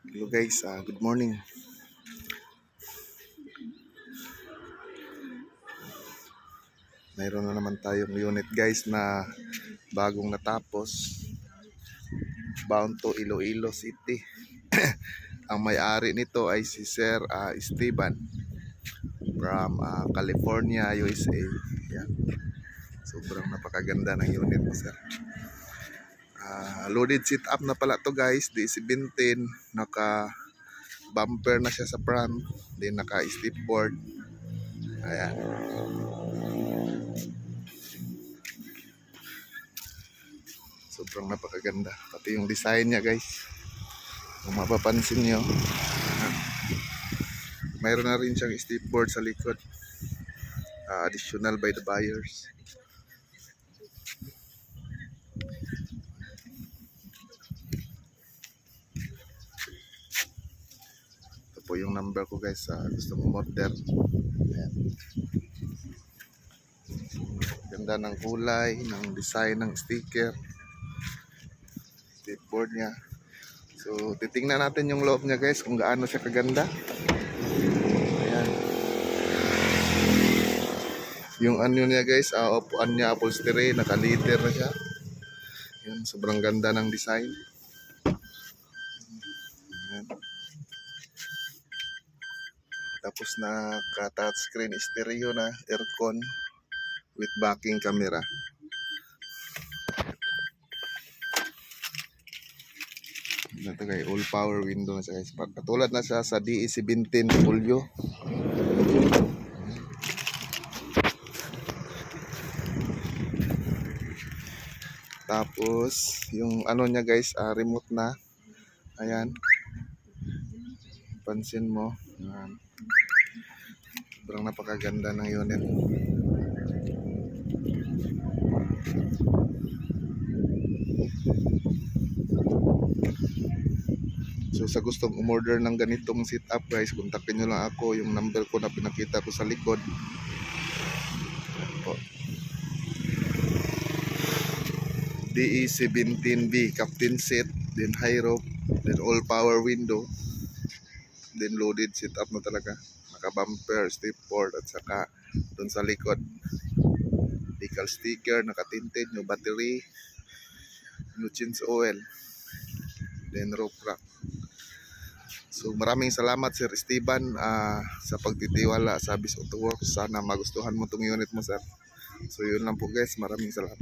Hello guys, good morning. Mayroon na naman tayong unit guys na bagong natapos, bound to Iloilo City. Ang may-ari nito ay si Sir Esteban from California, USA. Yan. Sobrang napakaganda ng unit mo, sir. Loaded sit up na pala to guys, D17, naka bumper na siya sa front, then naka step board. Ayan. Sobrang napakaganda. Pati yung design niya guys. Kung mapapansin nyo, mayroon na rin siyang step board sa likod. Additional by the buyers. Ito po yung number ko guys. Gusto mo order. Ayan. Ganda ng kulay, ng design ng sticker. Step board niya. So, titingnan natin yung loob niya guys kung gaano siya kaganda. Ayan. Yung ano niya guys, upuan niya upholstery, naka-leather na siya. Ayan, sobrang ganda ng design. Ayan. Tapos naka-touchscreen stereo na, aircon with backing camera. Ito kay all power window na siya guys. Katulad na siya sa DE17W. Tapos yung ano niya guys, remote na. Ayan. Pansin mo. Ayan. Sobrang napakaganda ng unit. So sa gustong umorder ng ganitong setup guys, kontakin nyo lang ako. Yung number ko na pinakita ko sa likod. DE17B captain seat, then high roof, then all power window, then loaded setup na talaga. Naka bumper, step board, at saka dun sa likod decal sticker, naka tinted, new battery, new change oil, then roof rack. So maraming salamat Sir Esteban sa pagtitiwala sa Abyss Auto Works. Sana magustuhan mo itong unit mo, sir. So yun lang po guys, maraming salamat.